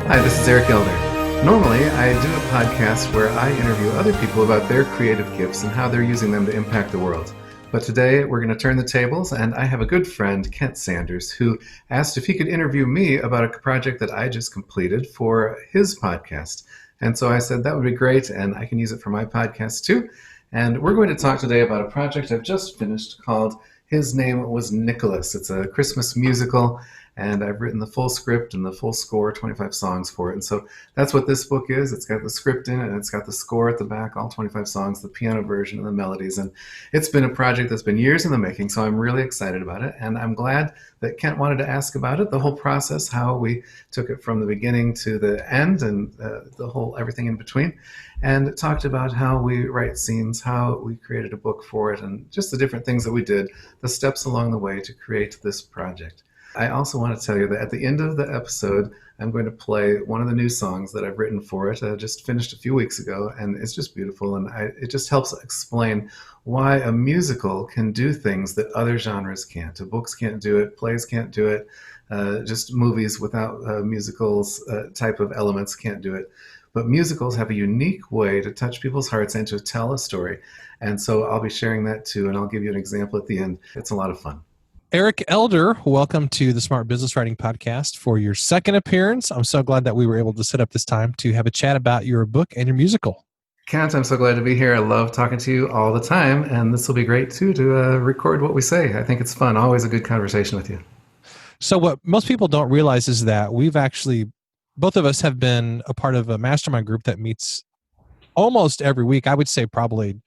Hi, this is Eric Elder. Normally, I do a podcast where I interview other people about their creative gifts and how they're using them to impact the world. But today, we're going to turn the tables, and I have a good friend, Kent Sanders, who asked if he could interview me about a project that I just completed for his podcast. And so I said that would be great, and I can use it for my podcast too. And we're going to talk today about a project I've just finished called His Name Was Nicholas. It's a Christmas musical, and I've written the full script and the full score, 25 songs for it. And so that's what this book is. It's got the script in it, and it's got the score at the back, all 25 songs, the piano version, and the melodies. And it's been a project that's been years in the making, so I'm really excited about it. And I'm glad that Kent wanted to ask about it, the whole process, how we took it from the beginning to the end, and the whole everything in between. And talked about how we write scenes, how we created a book for it, and just the different things that we did, the steps along the way to create this project. I also want to tell you that at the end of the episode, I'm going to play one of the new songs that I've written for it. I just finished a few weeks ago, and it's just beautiful. And it just helps explain why a musical can do things that other genres can't. Books can't do it, plays can't do it, just movies without musicals type of elements can't do it. But musicals have a unique way to touch people's hearts and to tell a story. And so I'll be sharing that too, and I'll give you an example at the end. It's a lot of fun. Eric Elder, welcome to the Smart Business Writing Podcast for your second appearance. I'm so glad that we were able to set up this time to have a chat about your book and your musical. Kent, I'm so glad to be here. I love talking to you all the time, and this will be great too to record what we say. I think it's fun. Always a good conversation with you. So what most people don't realize is that both of us have been a part of a mastermind group that meets almost every week. I would say probably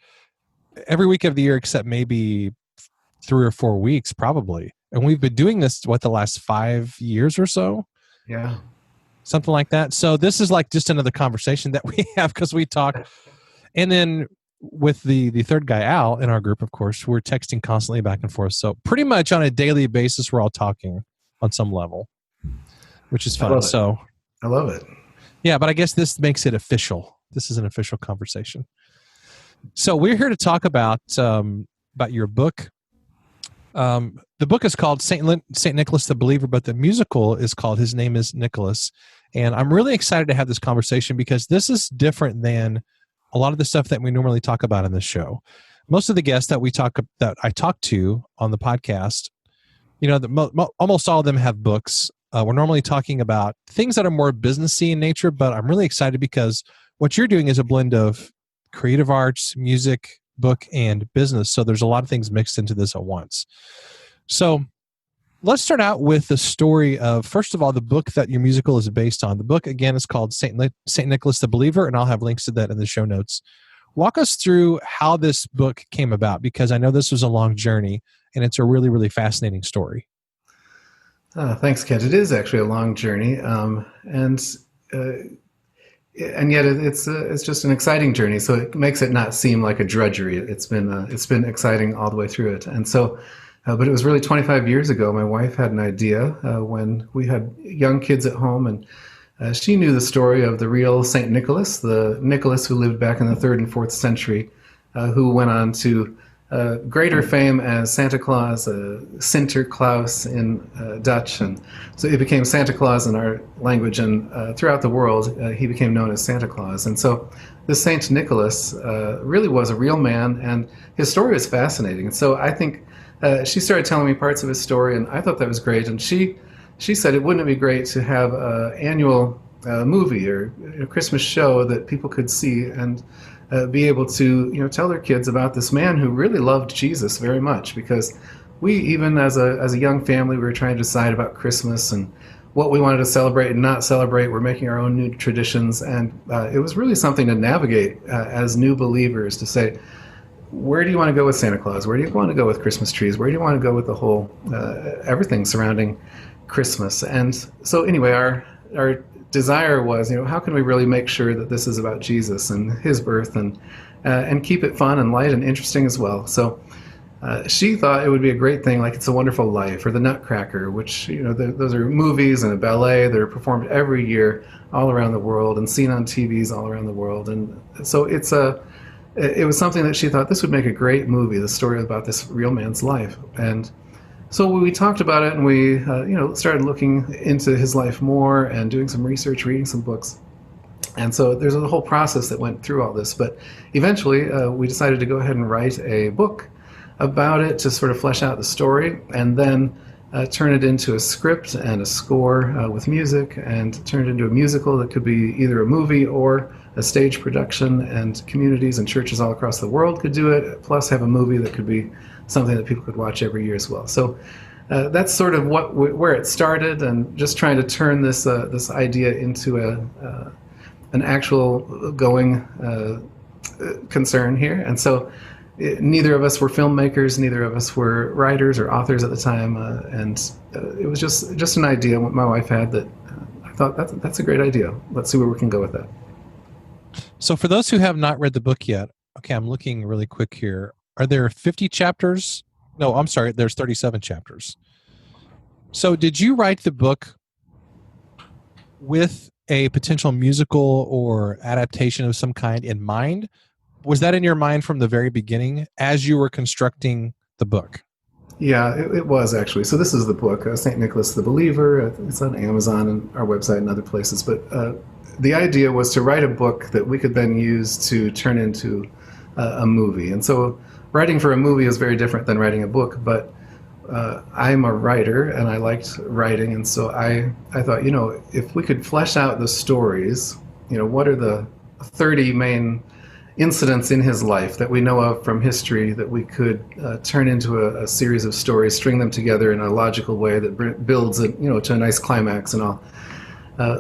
every week of the year except maybe 3 or 4 weeks probably. And we've been doing this, the last 5 years or so? Yeah. Something like that. So this is like just another conversation that we have because we talk. And then with the third guy, Al, in our group, of course, we're texting constantly back and forth. So pretty much on a daily basis, we're all talking on some level, which is fun. I love it. Yeah, but I guess this makes it official. This is an official conversation. So we're here to talk about your book. The book is called Saint Nicholas the Believer, but the musical is called His Name is Nicholas. And I'm really excited to have this conversation because this is different than a lot of the stuff that we normally talk about in this show. Most of the guests that I talk to on the podcast, almost all of them have books. We're normally talking about things that are more businessy in nature, but I'm really excited because what you're doing is a blend of creative arts, music, book, and business. So there's a lot of things mixed into this at once. So let's start out with the story of, first of all, the book that your musical is based on. The book, again, is called Saint Nicholas the Believer, and I'll have links to that in the show notes. Walk us through how this book came about, because I know this was a long journey, and it's a really, really fascinating story. Thanks, Kent. It is actually a long journey, and yet it's just an exciting journey. So it makes it not seem like a drudgery. It's been exciting all the way through it. And so, but it was really 25 years ago. My wife had an idea when we had young kids at home, and she knew the story of the real Saint Nicholas, the Nicholas who lived back in the 3rd and 4th century, who went on to greater fame as Santa Claus, Sinterklaas in Dutch, and so it became Santa Claus in our language, and throughout the world he became known as Santa Claus. And so this Saint Nicholas really was a real man, and his story was fascinating. And so I think she started telling me parts of his story, and I thought that was great. And she said, it wouldn't it be great to have an annual movie or a Christmas show that people could see and be able to tell their kids about this man who really loved Jesus very much, because we, even as a young family, we were trying to decide about Christmas and what we wanted to celebrate and not celebrate. We're making our own new traditions, and it was really something to navigate as new believers, to say, where do you want to go with Santa Claus? Where do you want to go with Christmas trees? Where do you want to go with the whole everything surrounding Christmas? And so anyway, our desire was, how can we really make sure that this is about Jesus and his birth, and keep it fun and light and interesting as well. So she thought it would be a great thing, like It's a Wonderful Life or The Nutcracker, which those are movies and a ballet that are performed every year all around the world and seen on TVs all around the world. And so it was something that she thought this would make a great movie, the story about this real man's life. And So we talked about it, and we started looking into his life more and doing some research, reading some books. And so there's a whole process that went through all this. But eventually, we decided to go ahead and write a book about it to sort of flesh out the story, and then turn it into a script and a score with music, and turn it into a musical that could be either a movie or a stage production, and communities and churches all across the world could do it, plus have a movie that could be something that people could watch every year as well. So that's sort of where it started, and just trying to turn this idea into an actual going concern here. And so neither of us were filmmakers, neither of us were writers or authors at the time, and it was just an idea my wife had that I thought that's a great idea. Let's see where we can go with that. So for those who have not read the book yet, okay, I'm looking really quick here. Are there 50 chapters? No, I'm sorry, there's 37 chapters. So did you write the book with a potential musical or adaptation of some kind in mind? Was that in your mind from the very beginning as you were constructing the book? Yeah, it was actually. So this is the book, St. Nicholas the Believer. It's on Amazon and our website and other places. But the idea was to write a book that we could then use to turn into a movie. And so writing for a movie is very different than writing a book. But I'm a writer, and I liked writing. And so I thought, if we could flesh out the stories, what are the 30 main incidents in his life that we know of from history that we could turn into a series of stories, string them together in a logical way that builds to a nice climax and all.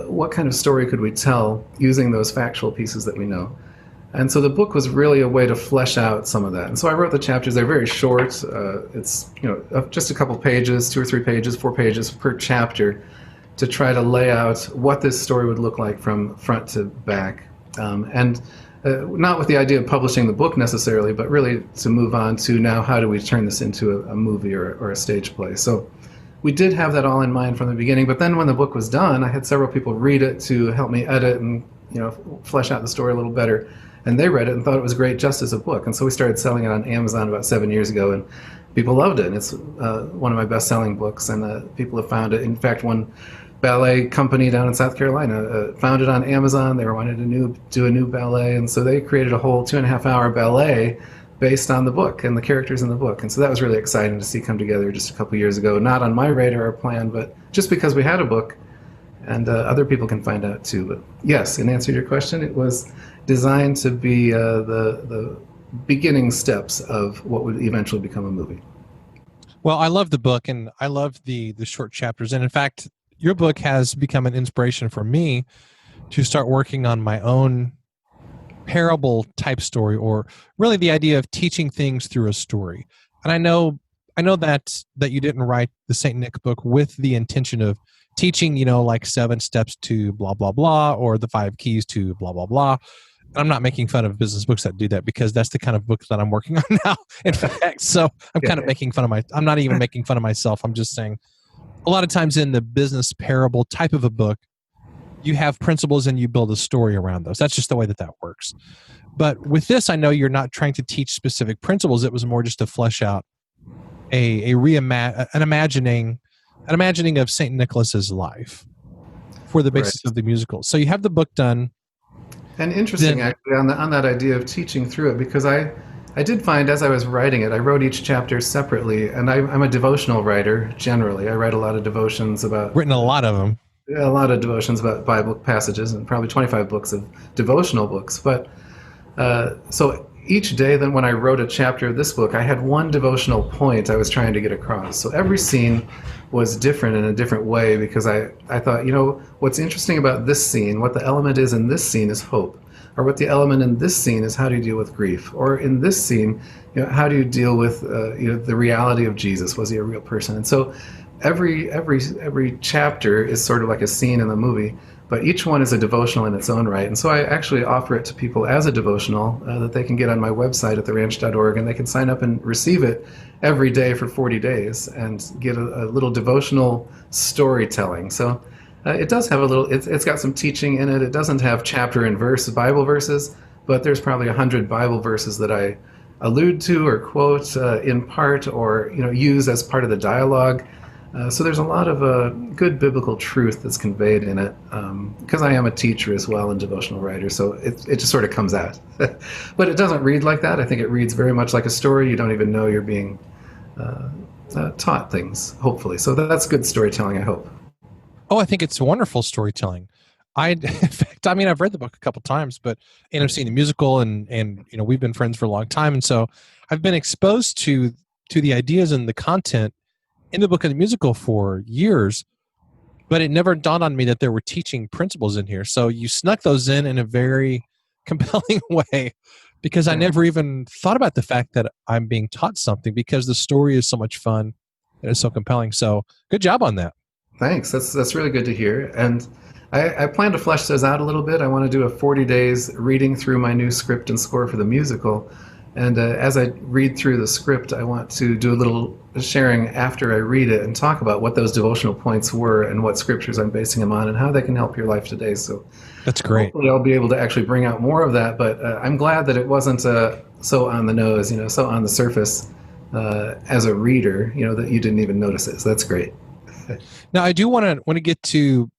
What kind of story could we tell using those factual pieces that we know? And so the book was really a way to flesh out some of that. And so I wrote the chapters. They're very short. It's just a couple pages, 2 or 3 pages, 4 pages per chapter, to try to lay out what this story would look like from front to back. And not with the idea of publishing the book necessarily, but really to move on to now, how do we turn this into a movie or a stage play? So we did have that all in mind from the beginning, but then when the book was done, I had several people read it to help me edit and flesh out the story a little better. And they read it and thought it was great just as a book. And so we started selling it on Amazon about 7 years ago, and people loved it. And it's one of my best-selling books, and people have found it. In fact, one ballet company down in South Carolina found it on Amazon. They wanted to do a new ballet, and so they created a whole 2.5-hour ballet based on the book and the characters in the book. And so that was really exciting to see come together just a couple years ago. Not on my radar or plan, but just because we had a book, and other people can find out too. But yes, in answer to your question, it was designed to be the beginning steps of what would eventually become a movie. Well, I love the book, and I love the short chapters. And in fact, your book has become an inspiration for me to start working on my own parable type story, or really the idea of teaching things through a story. And I know that you didn't write the St. Nick book with the intention of teaching, like 7 steps to blah, blah, blah, or the 5 keys to blah, blah, blah. I'm not making fun of business books that do that, because that's the kind of book that I'm working on now. In fact, so I'm kind of making fun of I'm not even making fun of myself. I'm just saying, a lot of times in the business parable type of a book, you have principles and you build a story around those. That's just the way that works. But with this, I know you're not trying to teach specific principles. It was more just to flesh out an imagining of St. Nicholas's life for the basis of the musical. So you have the book done. And interesting, actually, on that idea of teaching through it, because I did find as I was writing it, I wrote each chapter separately, and I'm a devotional writer generally. I write a lot of devotions about... Written a lot of them. A lot of devotions about Bible passages, and probably 25 books of devotional books. But so each day then when I wrote a chapter of this book, I had one devotional point I was trying to get across. So every scene was different in a different way, because I thought, what's interesting about this scene, what the element is in this scene is hope. Or what the element in this scene is, how do you deal with grief? Or in this scene, how do you deal with the reality of Jesus? Was he a real person? And so every chapter is sort of like a scene in the movie, but each one is a devotional in its own right. And so I actually offer it to people as a devotional that they can get on my website at theranch.org, and they can sign up and receive it every day for 40 days and get a little devotional storytelling. So it does have it's got some teaching in it. It doesn't have chapter and verse Bible verses, but there's probably 100 Bible verses that I allude to or quote in part, or use as part of the dialogue. So there's a lot of good biblical truth that's conveyed in it, because I am a teacher as well and devotional writer, so it just sort of comes out. But it doesn't read like that. I think it reads very much like a story. You don't even know you're being taught things, hopefully. So that's good storytelling, I hope. Oh, I think it's wonderful storytelling. In fact, I mean, I've read the book a couple times, and I've seen the musical, and we've been friends for a long time, and so I've been exposed to the ideas and the content in the book and the musical for years, but it never dawned on me that there were teaching principles in here. So you snuck those in a very compelling way, because I never even thought about the fact that I'm being taught something, because the story is so much fun and it's so compelling. So good job on that. Thanks. That's really good to hear. And I plan to flesh those out a little bit. I want to do a 40 days reading through my new script and score for the musical. And as I read through the script, I want to do a little sharing after I read it and talk about what those devotional points were and what scriptures I'm basing them on and how they can help your life today. So that's great. Hopefully I'll be able to actually bring out more of that. But I'm glad that it wasn't so on the nose, so on the surface as a reader, that you didn't even notice it. So that's great. Now, I do want to get to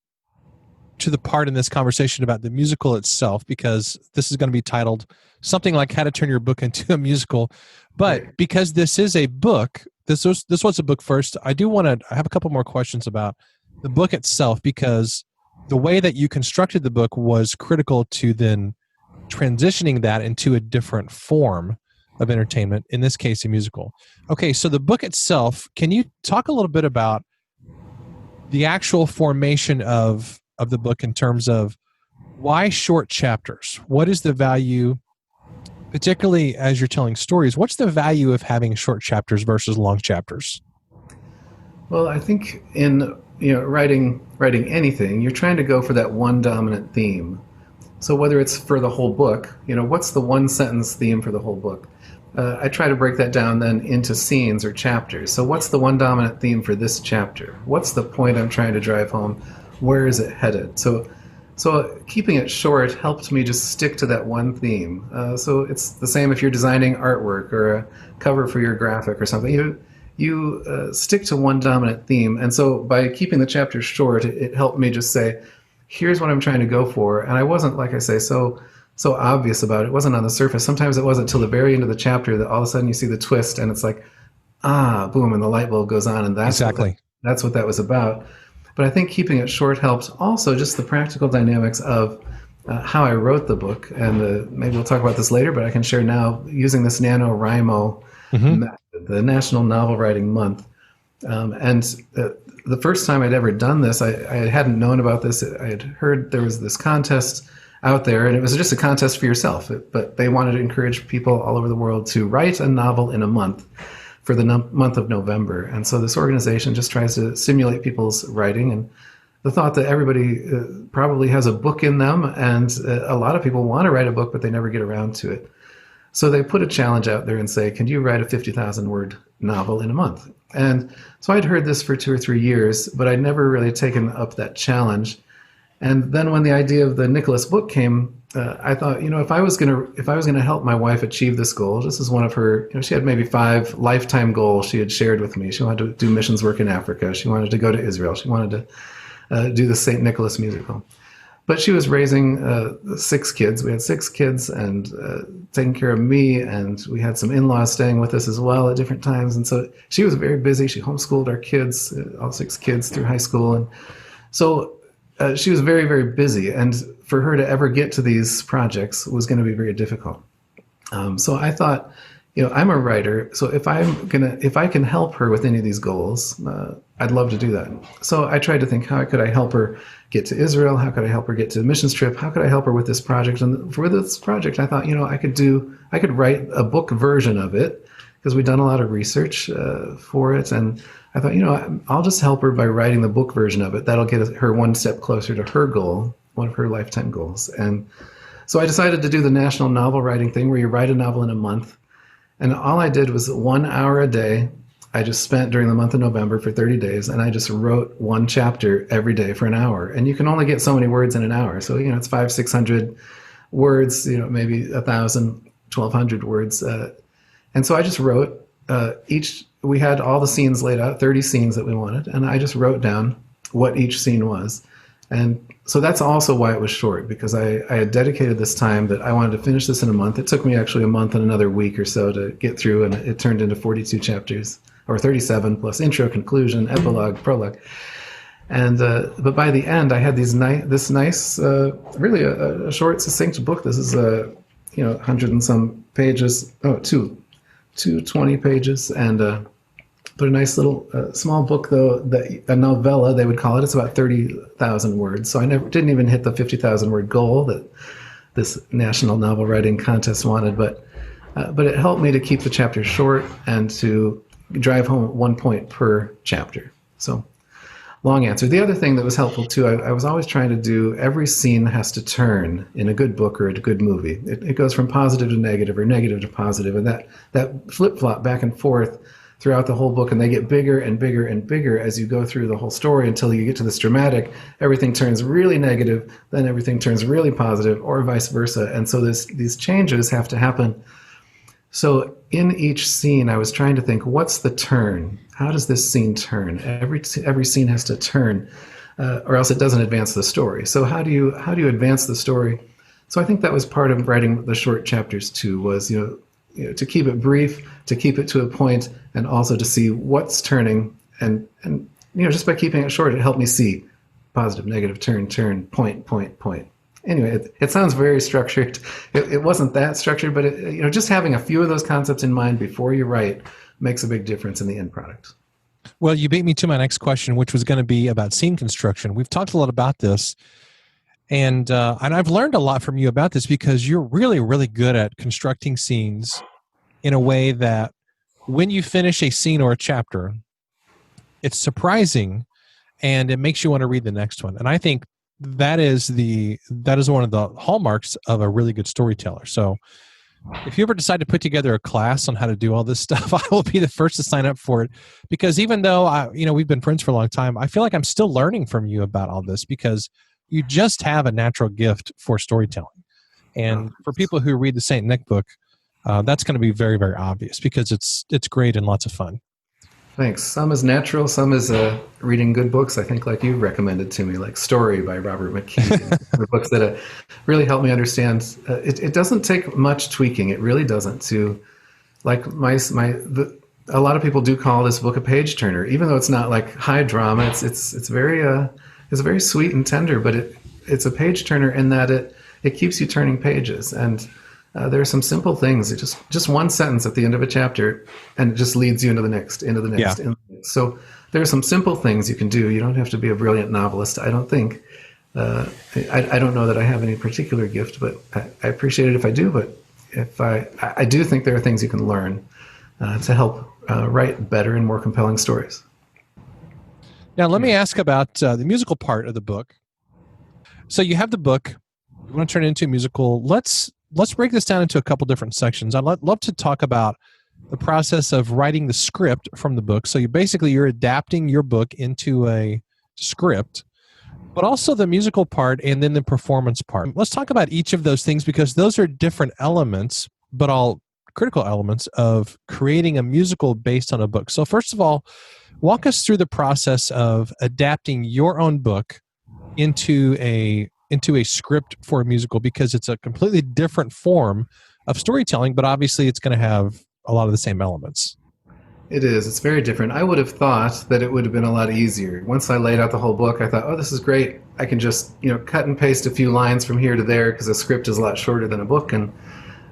the part in this conversation about the musical itself, because this is going to be titled something like How to Turn Your Book into a Musical. But Right. because this is a book, this was a book first, I have a couple more questions about the book itself, because the way that you constructed the book was critical to then transitioning that into a different form of entertainment, in this case, a musical. Okay, so the book itself, can you talk a little bit about the actual formation of the book in terms of why short chapters? What is the value, particularly as you're telling stories, what's the value of having short chapters versus long chapters? Well, I think in writing anything, you're trying to go for that one dominant theme. So whether it's for the whole book, what's the one sentence theme for the whole book? I try to break that down then into scenes or chapters. So what's the one dominant theme for this chapter? What's the point I'm trying to drive home? Where is it headed? So keeping it short helped me just stick to that one theme. So it's the same if you're designing artwork or a cover for your graphic or something. You stick to one dominant theme. And so by keeping the chapters short, it helped me just say, here's what I'm trying to go for. And I wasn't, like I say, so obvious about it. It wasn't on the surface. Sometimes it wasn't until the very end of the chapter that all of a sudden you see the twist and it's like, boom, and the light bulb goes on, and that's what that was about. But I think keeping it short helps. Also, just the practical dynamics of how I wrote the book. And maybe we'll talk about this later, but I can share now using this NaNoWriMo method, the National Novel Writing Month. The first time I'd ever done this, I hadn't known about this. I had heard there was this contest out there, and it was just a contest for yourself. But they wanted to encourage people all over the world to write a novel in a month for the month of November. And so this organization just tries to stimulate people's writing, and the thought that everybody probably has a book in them, and a lot of people want to write a book, but they never get around to it. So they put a challenge out there and say, can you write a 50,000 word novel in a month? And so I'd heard this for 2 or 3 years, but I'd never really taken up that challenge. And then when the idea of the Nicholas book came, I thought, if I was gonna help my wife achieve this goal, this is one of her, she had maybe 5 lifetime goals she had shared with me. She wanted to do missions work in Africa. She wanted to go to Israel. She wanted to do the St. Nicholas musical. But she was raising 6 kids. We had 6 kids and taking care of me, and we had some in-laws staying with us as well at different times. And so she was very busy. She homeschooled our kids, all 6 kids, through high school. And so she was very, very busy. And for her to ever get to these projects was going to be very difficult. So I thought, I'm a writer, so if I can help her with any of these goals, I'd love to do that. So I tried to think, how could I help her get to Israel? How could I help her get to a missions trip? How could I help her with this project? And for this project, I thought, I could write a book version of it, because we'd done a lot of research for it. And I thought, I'll just help her by writing the book version of it. That'll get her one step closer to her goal, one of her lifetime goals. And so I decided to do the national novel writing thing, where you write a novel in a month. And all I did was 1 hour a day. I just spent during the month of November for 30 days, and I just wrote 1 chapter every day for an hour. And you can only get so many words in an hour. So, it's 500-600 words, maybe 1,000, 1,200 words. And so I just wrote we had all the scenes laid out, 30 scenes that we wanted, and I just wrote down what each scene was. And so that's also why it was short, because I had dedicated this time that I wanted to finish this in a month. It took me actually a month and another week or so to get through, and it turned into 42 chapters, or 37 plus intro, conclusion, epilogue, prologue. And but by the end, I had this nice, really a short, succinct book. This is 100 and some pages. Oh, 220 pages, and but a nice little small book, though, a novella they would call it. It's about 30,000 words. So I didn't even hit the 50,000 word goal that this National Novel Writing Contest wanted, but it helped me to keep the chapters short and to drive home 1 point per chapter. So long answer. The other thing that was helpful too, I was always trying to do, every scene has to turn in a good book or a good movie. It goes from positive to negative or negative to positive, and that flip-flop back and forth throughout the whole book, and they get bigger and bigger and bigger as you go through the whole story until you get to this dramatic, everything turns really negative, then everything turns really positive, or vice versa. And so these changes have to happen. So in each scene, I was trying to think, what's the turn? How does this scene turn? Every scene has to turn, or else it doesn't advance the story. So how do you advance the story? So I think that was part of writing the short chapters too, was to keep it brief, to keep it to a point, and also to see what's turning. And just by keeping it short, it helped me see positive, negative, turn, point. Anyway, it sounds very structured. It wasn't that structured, but just having a few of those concepts in mind before you write makes a big difference in the end product. Well, you beat me to my next question, which was going to be about scene construction. We've talked a lot about this, and I've learned a lot from you about this, because you're really, really good at constructing scenes in a way that when you finish a scene or a chapter, it's surprising and it makes you want to read the next one. And I think that is one of the hallmarks of a really good storyteller. So if you ever decide to put together a class on how to do all this stuff, I will be the first to sign up for it, because even though we've been friends for a long time, I feel like I'm still learning from you about all this, because you just have a natural gift for storytelling. And for people who read the St. Nick book, that's going to be very, very obvious, because it's great and lots of fun. Thanks. Some is natural, some is reading good books, I think, like you recommended to me, like Story by Robert McKee, and books that really help me understand. It doesn't take much tweaking. It really doesn't. A lot of people do call this book a page turner, even though it's not like high drama. It's very sweet and tender, but it's a page turner in that it keeps you turning pages. And there are some simple things. Just one sentence at the end of a chapter, and it just leads you into the next. Yeah. So there are some simple things you can do. You don't have to be a brilliant novelist, I don't think. I don't know that I have any particular gift, but I appreciate it if I do. But if I do think there are things you can learn to help write better and more compelling stories. Now, let me ask about the musical part of the book. So you have the book. You want to turn it into a musical. Let's break this down into a couple different sections. I'd love to talk about the process of writing the script from the book. So you're adapting your book into a script, but also the musical part and then the performance part. Let's talk about each of those things, because those are different elements, but all critical elements of creating a musical based on a book. So first of all, walk us through the process of adapting your own book into a script for a musical, because it's a completely different form of storytelling, but obviously it's going to have a lot of the same elements. It is. It's very different. I would have thought that it would have been a lot easier. Once I laid out the whole book, I thought, oh, this is great. I can just cut and paste a few lines from here to there, because a script is a lot shorter than a book, and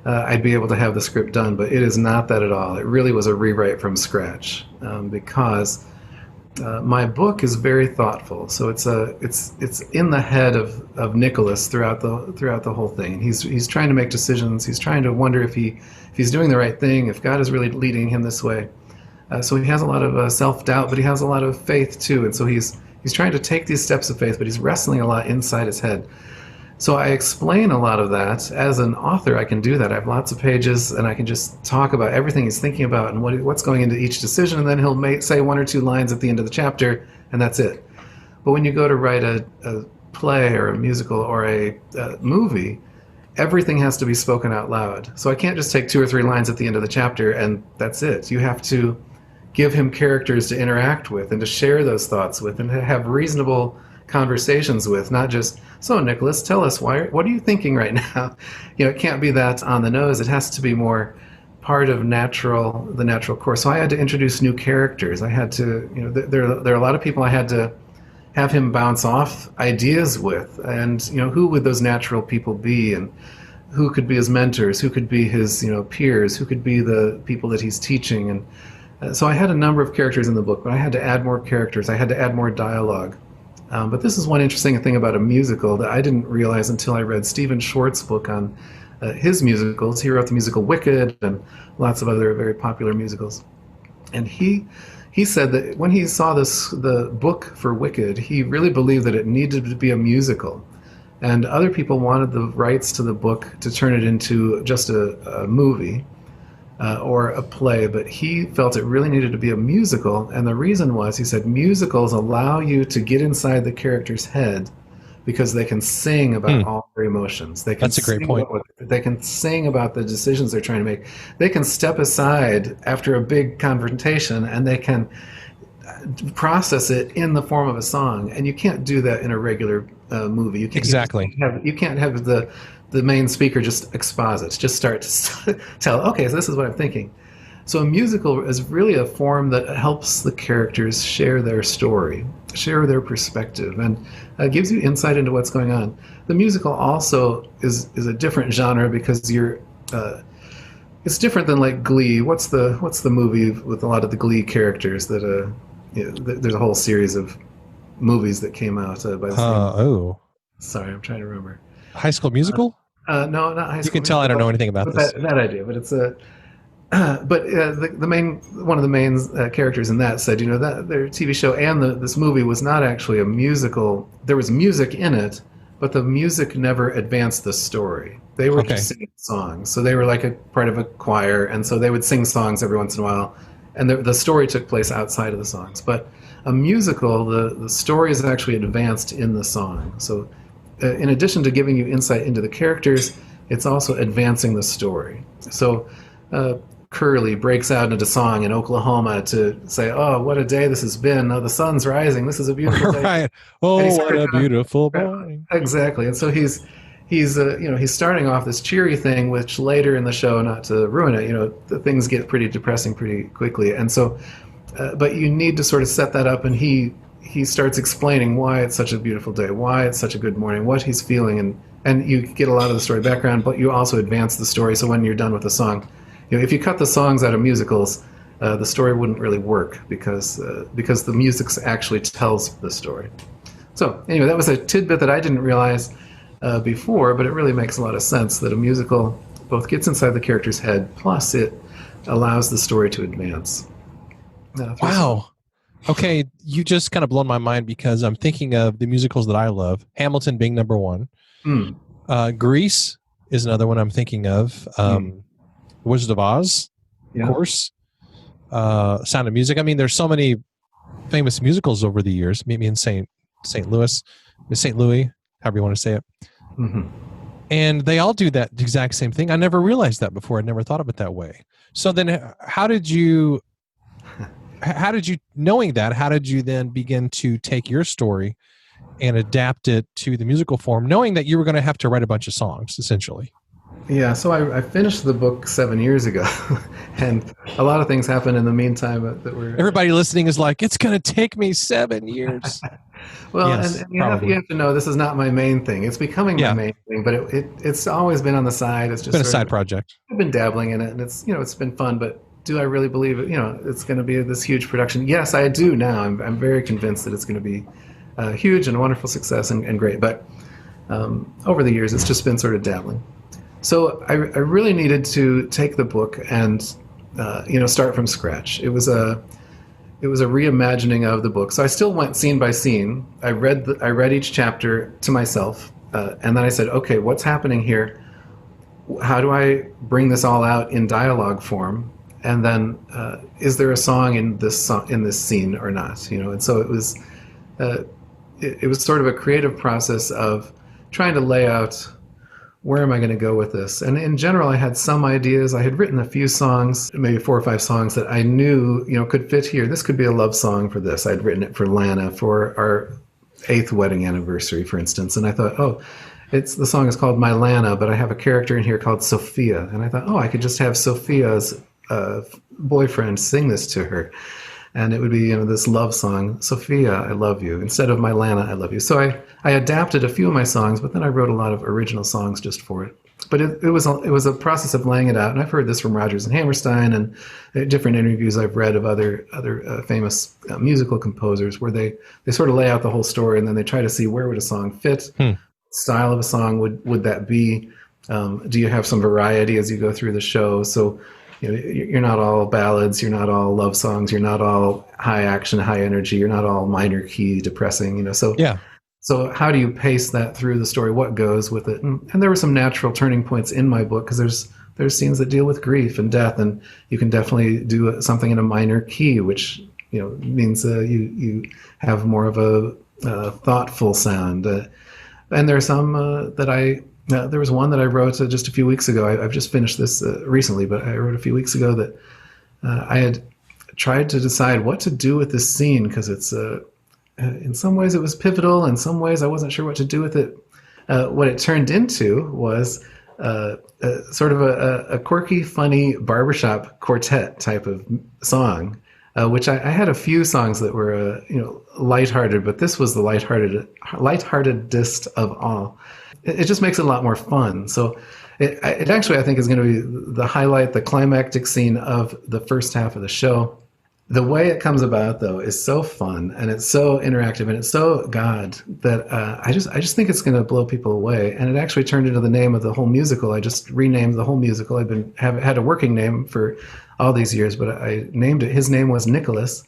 I'd be able to have the script done. But it is not that at all. It really was a rewrite from scratch, because my book is very thoughtful. So it's in the head of Nicholas throughout the whole thing. And he's trying to make decisions. He's trying to wonder if he's doing the right thing, if God is really leading him this way. So he has a lot of self-doubt, but he has a lot of faith too. And so he's trying to take these steps of faith, but he's wrestling a lot inside his head. So I explain a lot of that. As an author, I can do that. I have lots of pages, and I can just talk about everything he's thinking about and what's going into each decision, and then he'll say one or two lines at the end of the chapter, and that's it. But when you go to write a play or a musical or a movie, everything has to be spoken out loud. So I can't just take 2 or 3 lines at the end of the chapter and that's it. You have to give him characters to interact with and to share those thoughts with and to have reasonable conversations with, not just, so Nicholas, tell us what are you thinking right now? It can't be that on the nose. It has to be more part of the natural course. So I had to introduce new characters. I had to, there are a lot of people I had to have him bounce off ideas with, and who would those natural people be, and who could be his mentors, who could be his peers, who could be the people that he's teaching. And so I had a number of characters in the book, but I had to add more characters. I had to add more dialogue. But this is one interesting thing about a musical that I didn't realize until I read Stephen Schwartz's book on his musicals. He wrote the musical Wicked and lots of other very popular musicals. And he said that when he saw the book for Wicked, he really believed that it needed to be a musical. And other people wanted the rights to the book to turn it into just a movie or a play, but he felt it really needed to be a musical. And the reason was, he said, musicals allow you to get inside the character's head because they can sing about all their emotions. They can That's a great point. They can sing about the decisions they're trying to make. They can step aside after a big confrontation and they can process it in the form of a song. And you can't do that in a regular movie. Exactly. You can't have the main speaker just exposit, just start to tell, okay, so this is what I'm thinking. So a musical is really a form that helps the characters share their story, share their perspective, and gives you insight into what's going on. The musical also is a different genre because it's different than like Glee. What's the movie with a lot of the Glee characters that there's a whole series of movies that came out by the same. Sorry, I'm trying to remember. High School Musical? No, not High School. You can tell I don't know anything about this. That idea, but it's a. But one of the main characters in that said, that their TV show and this movie was not actually a musical. There was music in it, but the music never advanced the story. They were just singing songs, so they were like a part of a choir, and so they would sing songs every once in a while, and the story took place outside of the songs. But a musical, the story is actually advanced in the song. So, in addition to giving you insight into the characters, it's also advancing the story. So. Curly breaks out into song in Oklahoma to say, "Oh, what a day this has been! Oh, the sun's rising. This is a beautiful day." Right. Oh, what a beautiful morning. Exactly. And so he's starting off this cheery thing, which later in the show, not to ruin it, the things get pretty depressing pretty quickly. And so, but you need to sort of set that up, and he starts explaining why it's such a beautiful day, why it's such a good morning, what he's feeling, and you get a lot of the story background, but you also advance the story. So when you're done with the song. If you cut the songs out of musicals, the story wouldn't really work because the music actually tells the story. So anyway, that was a tidbit that I didn't realize before, but it really makes a lot of sense that a musical both gets inside the character's head, plus it allows the story to advance. Wow. Okay, you just kind of blown my mind because I'm thinking of the musicals that I love, Hamilton being number one. Grease is another one I'm thinking of. Wizard of Oz, of course. Sound of Music. I mean, there's so many famous musicals over the years. Meet Me in St. Louis, however you want to say it. And they all do that exact same thing. I never realized that before. I never thought of it that way. So then how did you, knowing that, how did you then begin to take your story and adapt it to the musical form, knowing that you were going to have to write a bunch of songs, essentially? Yeah, so I finished the book 7 years ago, and a lot of things happened in the meantime that were... Everybody listening is like, it's going to take me 7 years. Well, yes, and you have to know this is not my main thing. It's becoming my main thing, but it's always been on the side. It's just been a side project. I've been dabbling in it, and it's been fun, but do I really believe it? It's going to be this huge production? Yes, I do now. I'm very convinced that it's going to be huge and a wonderful success and great, but over the years, it's just been sort of dabbling. So I really needed to take the book and start from scratch. It was a reimagining of the book. So I still went scene by scene. I read each chapter to myself, and then I said, okay, what's happening here? How do I bring this all out in dialogue form? And then is there a song in this scene or not? And so it was sort of a creative process of trying to lay out where am I going to go with this? And in general, I had some ideas. I had written a few songs, maybe 4 or 5 songs that I knew, could fit here. This could be a love song for this. I'd written it for Lana for our 8th wedding anniversary, for instance. And I thought, oh, the song is called My Lana, but I have a character in here called Sophia. And I thought, oh, I could just have Sophia's boyfriend sing this to her. And it would be, this love song, Sophia, I love you, instead of My Lana, I love you. So I adapted a few of my songs, but then I wrote a lot of original songs just for it. But it was a process of laying it out. And I've heard this from Rodgers and Hammerstein and different interviews I've read of other famous musical composers where they sort of lay out the whole story and then they try to see where would a song fit, style of a song would that be, do you have some variety as you go through the show? So you're not all ballads, you're not all love songs, you're not all high action, high energy, you're not all minor key depressing, so Yeah. So how do you pace that through the story? What goes with it? And there were some natural turning points in my book because there's scenes that deal with grief and death, and you can definitely do something in a minor key, which means you have more of a thoughtful sound. And there are some there was one that I wrote just a few weeks ago. I've just finished this recently, but I wrote a few weeks ago that I had tried to decide what to do with this scene because it's in some ways it was pivotal. In some ways I wasn't sure what to do with it. What it turned into was sort of a quirky, funny barbershop quartet type of song, which I had a few songs that were lighthearted, but this was the lightheartedest of all. It just makes it a lot more fun. So it actually, I think, is going to be the highlight, the climactic scene of the first half of the show. The way it comes about, though, is so fun and it's so interactive and it's so God that I just think it's going to blow people away. And it actually turned into the name of the whole musical. I just renamed the whole musical. I've had a working name for all these years, but I named it. His name was Nicholas,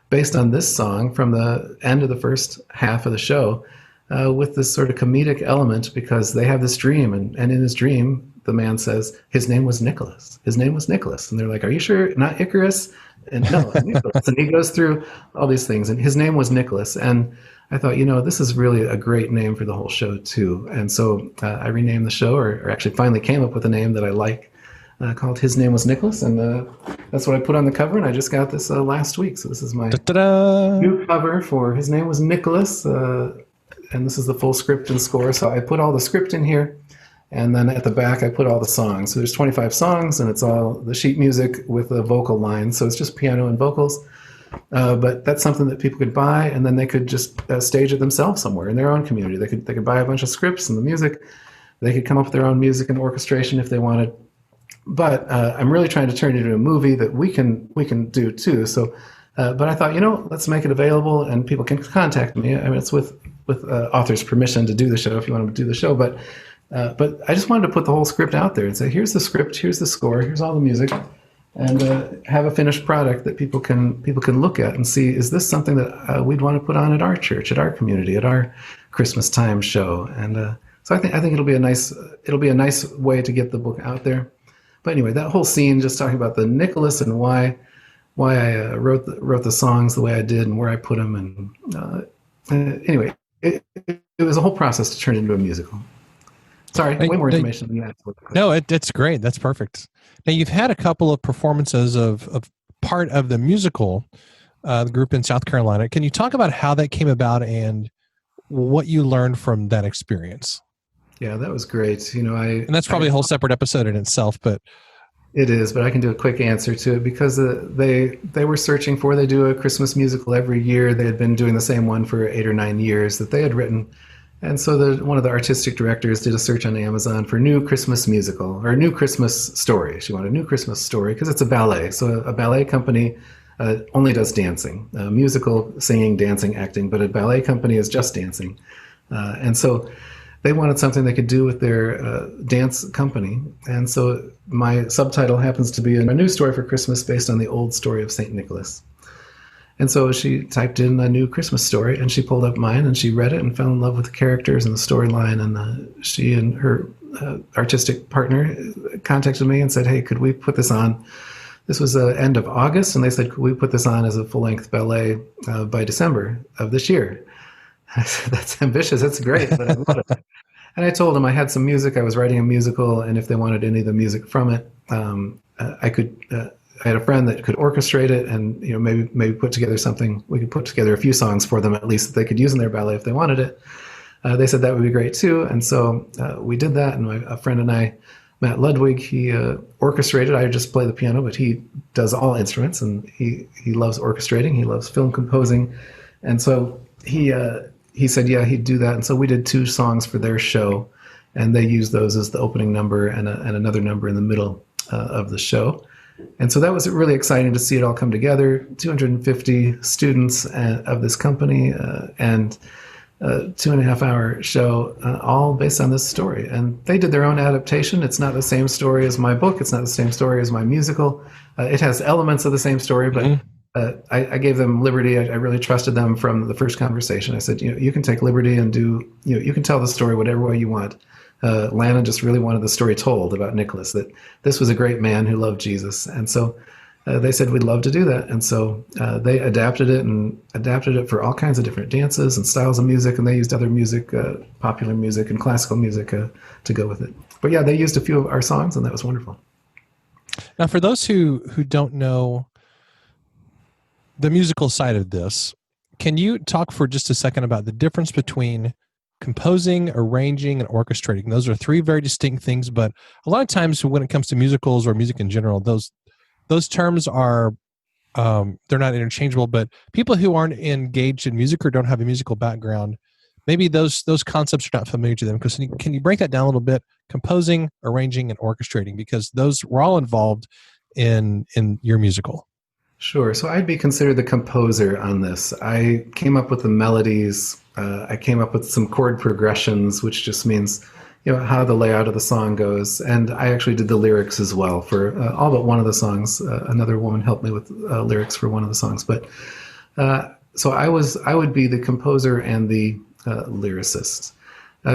based on this song from the end of the first half of the show. With this sort of comedic element because they have this dream, and in his dream, the man says, his name was Nicholas. His name was Nicholas. And they're like, are you sure? Not Icarus? And no, Nicholas. And he goes through all these things, and his name was Nicholas. And I thought, this is really a great name for the whole show, too. And so I renamed the show, or actually finally came up with a name that I like, called His Name Was Nicholas. And that's what I put on the cover, and I just got this last week. So this is my new cover for His Name Was Nicholas. And this is the full script and score. So I put all the script in here, and then at the back I put all the songs. So there's 25 songs, and it's all the sheet music with the vocal lines. So it's just piano and vocals. But that's something that people could buy, and then they could just stage it themselves somewhere in their own community. They could buy a bunch of scripts and the music. They could come up with their own music and orchestration if they wanted. But I'm really trying to turn it into a movie that we can do too. So, but I thought, let's make it available, and people can contact me. I mean, it's with author's permission to do the show if you want to do the show. But I just wanted to put the whole script out there and say, here's the script, here's the score, here's all the music, and have a finished product that people can look at and see, is this something that we'd want to put on at our church, at our community, at our Christmas time show? And so I think it'll be a nice way to get the book out there. But anyway, that whole scene, just talking about the Nicholas and why I wrote the songs the way I did and where I put them, and anyway. It was a whole process to turn into a musical. Sorry, way more information than that. No, it's great. That's perfect. Now, you've had a couple of performances of part of the musical, the group in South Carolina. Can you talk about how that came about and what you learned from that experience? Yeah, that was great. And that's probably a whole separate episode in itself, but it is. But I can do a quick answer to it because they were searching for. They do a Christmas musical every year. They had been doing the same one for 8 or 9 years that they had written, and so one of the artistic directors did a search on Amazon for new Christmas musical or new Christmas story. She wanted a new Christmas story because it's a ballet. So a ballet company only does dancing, musical, singing, dancing, acting, but a ballet company is just dancing, and so they wanted something they could do with their dance company. And so my subtitle happens to be a new story for Christmas based on the old story of St. Nicholas. And so she typed in a new Christmas story, and she pulled up mine, and she read it and fell in love with the characters and the storyline. And she and her artistic partner contacted me and said, hey, could we put this on? This was the end of August, and they said, could we put this on as a full-length ballet by December of this year? I said, that's ambitious. That's great. But I love it. And I told them I had some music. I was writing a musical, and if they wanted any of the music from it, I could. I had a friend that could orchestrate it, and maybe put together something. We could put together a few songs for them at least that they could use in their ballet if they wanted it. They said that would be great too, and so we did that. And a friend and I, Matt Ludwig, he orchestrated. I just play the piano, but he does all instruments, and he loves orchestrating. He loves film composing, and so he said, yeah, he'd do that. And so we did 2 songs for their show, and they used those as the opening number and another number in the middle of the show. And so that was really exciting to see it all come together. 250 students of this company and a 2.5-hour show, all based on this story. And they did their own adaptation. It's not the same story as my book. It's not the same story as my musical. It has elements of the same story, but I gave them liberty. I really trusted them from the first conversation. I said, you can take liberty and you can tell the story whatever way you want. Lana just really wanted the story told about Nicholas, that this was a great man who loved Jesus. And so they said, we'd love to do that. And so they adapted it for all kinds of different dances and styles of music. And they used other music, popular music and classical music to go with it. But yeah, they used a few of our songs, and that was wonderful. Now, for those who don't know the musical side of this, can you talk for just a second about the difference between composing, arranging, and orchestrating? Those are 3 very distinct things, but a lot of times when it comes to musicals or music in general, those terms are they're not interchangeable, but people who aren't engaged in music or don't have a musical background, maybe those concepts are not familiar to them. Because can you break that down a little bit? Composing, arranging, and orchestrating, because those were all involved in your musical. Sure. So I'd be considered the composer on this. I came up with the melodies. I came up with some chord progressions, which just means, how the layout of the song goes. And I actually did the lyrics as well for all but one of the songs. Another woman helped me with lyrics for one of the songs. But so I would be the composer and the lyricist.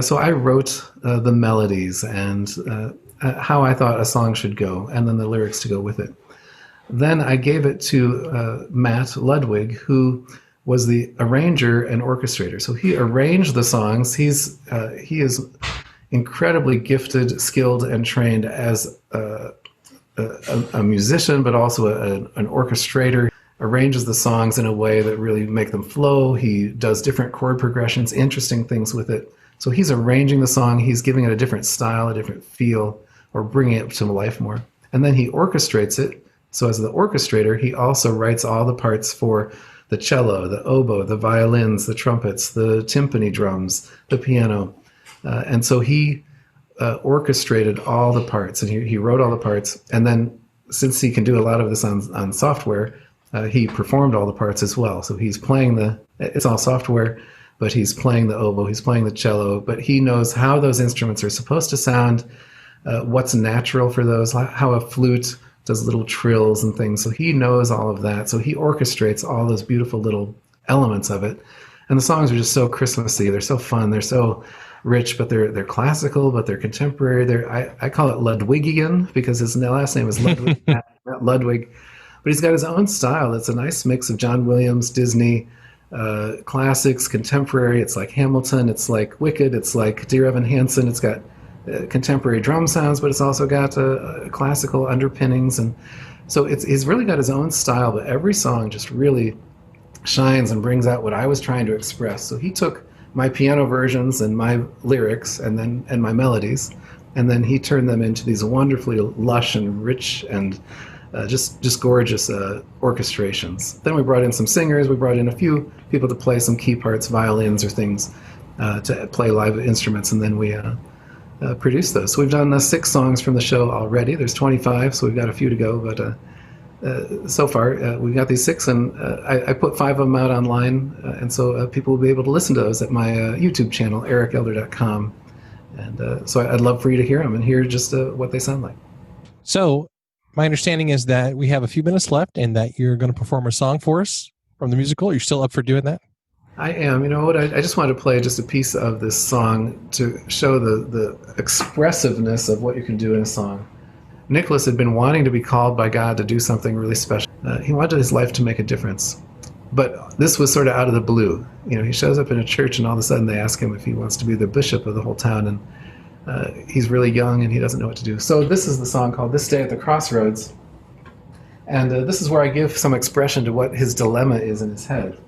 So I wrote the melodies and how I thought a song should go, and then the lyrics to go with it. Then I gave it to Matt Ludwig, who was the arranger and orchestrator. So he arranged the songs. He is incredibly gifted, skilled, and trained as a musician, but also an orchestrator. Arranges the songs in a way that really make them flow. He does different chord progressions, interesting things with it. So he's arranging the song. He's giving it a different style, a different feel, or bringing it to life more. And then he orchestrates it. So as the orchestrator, he also writes all the parts for the cello, the oboe, the violins, the trumpets, the timpani drums, the piano. And so he orchestrated all the parts, and he wrote all the parts. And then since he can do a lot of this on software, he performed all the parts as well. So he's playing it's all software, but he's playing the oboe, he's playing the cello, but he knows how those instruments are supposed to sound, what's natural for those, how a flute does little trills and things. So he knows all of that. So he orchestrates all those beautiful little elements of it. And the songs are just so Christmassy. They're so fun. They're so rich, but they're classical, but they're contemporary. I call it Ludwigian because his last name is Ludwig, Matt Ludwig. But he's got his own style. It's a nice mix of John Williams, Disney, classics, contemporary. It's like Hamilton. It's like Wicked. It's like Dear Evan Hansen. It's got contemporary drum sounds, but it's also got classical underpinnings. And so he's really got his own style, but every song just really shines and brings out what I was trying to express. So he took my piano versions and my lyrics and my melodies, and then he turned them into these wonderfully lush and rich and just gorgeous orchestrations. Then we brought in some singers. We brought in a few people to play some key parts, violins or things, to play live instruments, and then we produced those. So we've done 6 songs from the show already. There's 25, so we've got a few to go, but so far we've got these 6, and I put 5 of them out online, and so people will be able to listen to those at my YouTube channel, ericelder.com. And so I'd love for you to hear them and hear just what they sound like. So my understanding is that we have a few minutes left and that you're going to perform a song for us from the musical. You're still up for doing that? I am. You know what? I just wanted to play just a piece of this song to show the expressiveness of what you can do in a song. Nicholas had been wanting to be called by God to do something really special. He wanted his life to make a difference. But this was sort of out of the blue. He shows up in a church, and all of a sudden they ask him if he wants to be the bishop of the whole town, and he's really young and he doesn't know what to do. So this is the song called "This Day at the Crossroads," and this is where I give some expression to what his dilemma is in his head.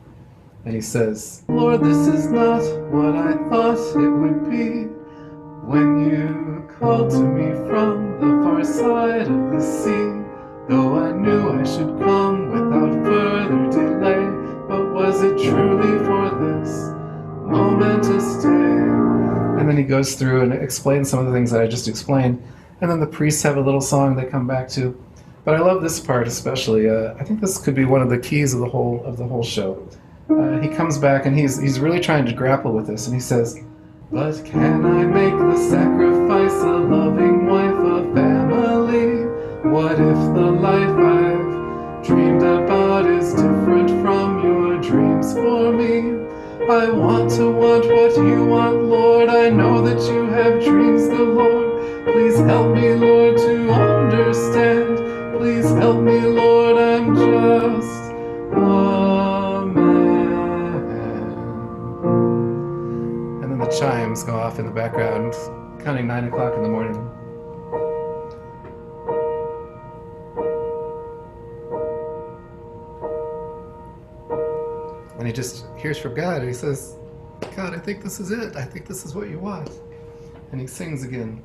And he says, "Lord, this is not what I thought it would be. When you called to me from the far side of the sea, though I knew I should come without further delay, but was it truly for this momentous day?" And then he goes through and explains some of the things that I just explained. And then the priests have a little song they come back to. But I love this part especially. I think this could be one of the keys of the whole show. He comes back and he's really trying to grapple with this, and he says, "But can I make the sacrifice a loving wife, a family? What if the life I've dreamed about is different from your dreams for me? I want to want what you want, Lord. I know that you have dreams, the Lord. Please help me, Lord, to understand. Please help me, Lord, I'm just a man." And then the chimes go off in the background, counting 9 o'clock in the morning. And he just hears from God, and he says, "God, I think this is it. I think this is what you want." And he sings again.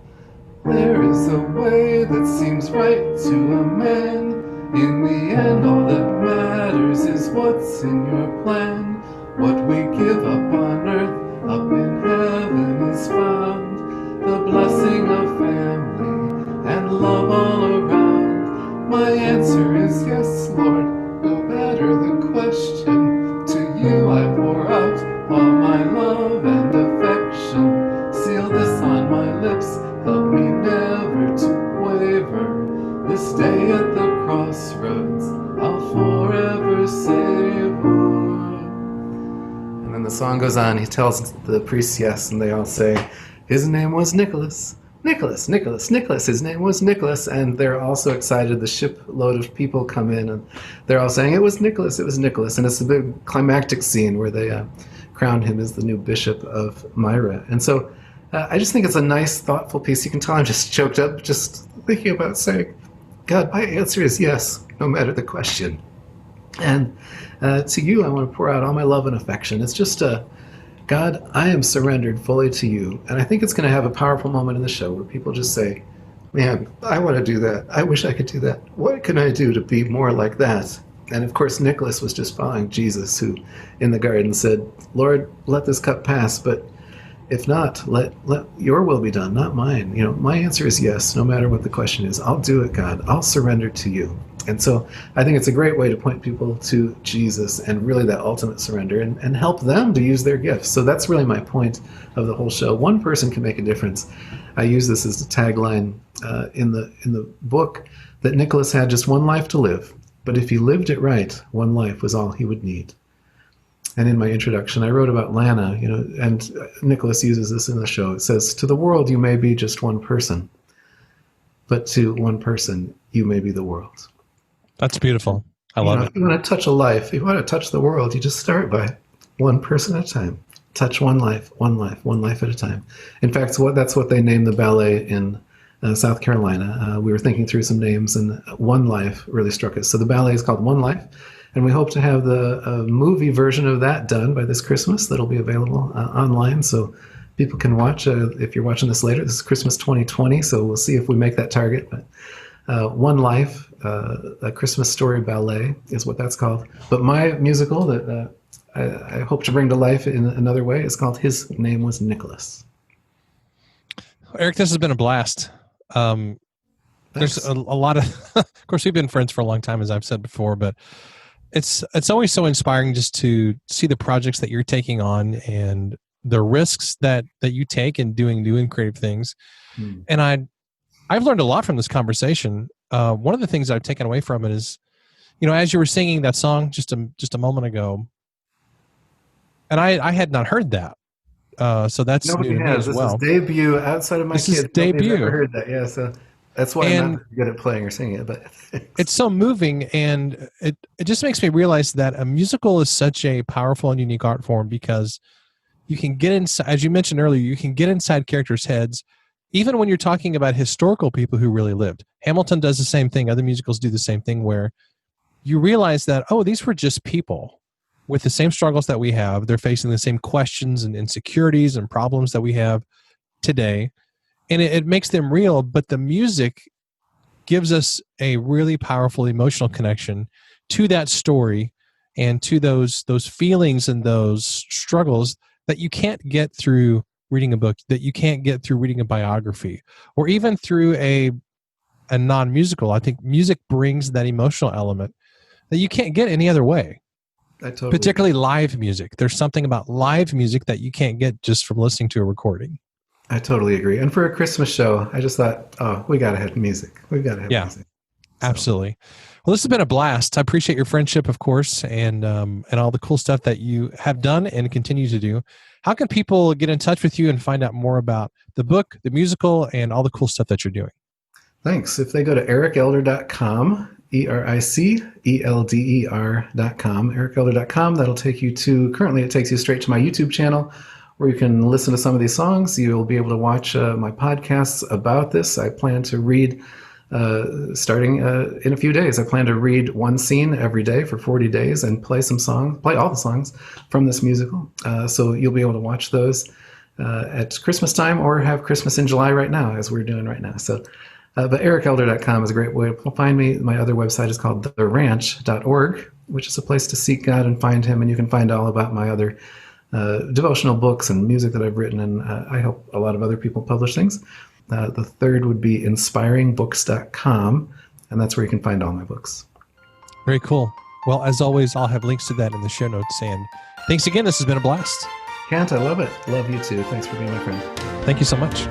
"There is a way that seems right to a man. In the end, all that matters is what's in your plan. What we give up on earth, up in heaven is found. The blessing of family and love all around. My answer is yes, Lord, no matter the question. To you I pour out all my love and affection. Seal this on my lips, help me never to waver. This day at the crossroads, I'll forever say, Lord." And then the song goes on. He tells the priests yes, and they all say, "His name was Nicholas. Nicholas, Nicholas, Nicholas, his name was Nicholas." And they're all so excited. The shipload of people come in, and they're all saying, "It was Nicholas, it was Nicholas." And it's a big climactic scene where they crowned him as the new bishop of Myra. And so I just think it's a nice, thoughtful piece. You can tell I'm just choked up just thinking about saying, "God, my answer is yes, no matter the question." And to you, I want to pour out all my love and affection. It's just God, I am surrendered fully to you. And I think it's going to have a powerful moment in the show where people just say, "Man, I want to do that. I wish I could do that. What can I do to be more like that?" And of course, Nicholas was just following Jesus, who in the garden said, "Lord, let this cup pass, but if not, let your will be done, not mine." My answer is yes, no matter what the question is. I'll do it, God. I'll surrender to you. And so I think it's a great way to point people to Jesus and really that ultimate surrender, and help them to use their gifts. So that's really my point of the whole show. One person can make a difference. I use this as the tagline in the book, that Nicholas had just one life to live, but if he lived it right, one life was all he would need. And in my introduction, I wrote about Lana, and Nicholas uses this in the show. It says, "To the world, you may be just one person, but to one person, you may be the world." That's beautiful. I love it. If you want to touch a life, if you want to touch the world, you just start by one person at a time. Touch one life, one life, one life at a time. In fact, that's what they named the ballet in South Carolina. We were thinking through some names, and One Life really struck us. So the ballet is called One Life. And we hope to have the movie version of that done by this Christmas. That'll be available online, so people can watch. If you're watching this later, this is Christmas 2020, so we'll see if we make that target. But One Life, a Christmas story ballet is what that's called. But my musical that I hope to bring to life in another way is called His Name Was Nicholas. Eric, this has been a blast. There's a lot of course, we've been friends for a long time, as I've said before, but it's always so inspiring just to see the projects that you're taking on and the risks that you take in doing new and creative things. And I've learned a lot from this conversation. One of the things I've taken away from it is, as you were singing that song just a moment ago, and I had not heard that. So that's Nobody new to has. me as well. This is debut outside of my This kids. is debut. Nobody's ever heard that. Yeah. So That's why I'm And not good at playing or singing it, but it's so moving, and it just makes me realize that a musical is such a powerful and unique art form because you can get inside, as you mentioned earlier, you can get inside characters' heads, even when you're talking about historical people who really lived. Hamilton does the same thing. Other musicals do the same thing, where you realize that, oh, these were just people with the same struggles that we have. They're facing the same questions and insecurities and problems that we have today. And it makes them real, but the music gives us a really powerful emotional connection to that story and to those feelings and those struggles that you can't get through reading a book, that you can't get through reading a biography, or even through a non-musical. I think music brings that emotional element that you can't get any other way. I totally Particularly live music. There's something about live music that you can't get just from listening to a recording. I totally agree. And for a Christmas show, I just thought, oh, we got to have music. We've got to have music. So. Absolutely. Well, this has been a blast. I appreciate your friendship, of course, and all the cool stuff that you have done and continue to do. How can people get in touch with you and find out more about the book, the musical, and all the cool stuff that you're doing? Thanks. If they go to ericelder.com, ERICELDER.com, ericelder.com, that'll take you to, currently it takes you straight to my YouTube channel, where you can listen to some of these songs. You'll be able to watch my podcasts about this. I plan to read, starting in a few days, I plan to read one scene every day for 40 days and play all the songs from this musical. So you'll be able to watch those at Christmas time, or have Christmas in July right now, as we're doing right now. So, but ericelder.com is a great way to find me. My other website is called theranch.org, which is a place to seek God and find him. And you can find all about my other devotional books and music that I've written, and I help a lot of other people publish things. The third would be inspiringbooks.com, and that's where you can find all my books. Very cool. Well, as always, I'll have links to that in the show notes. And thanks again. This has been a blast. Kent, I love it. Love you too. Thanks for being my friend. Thank you so much.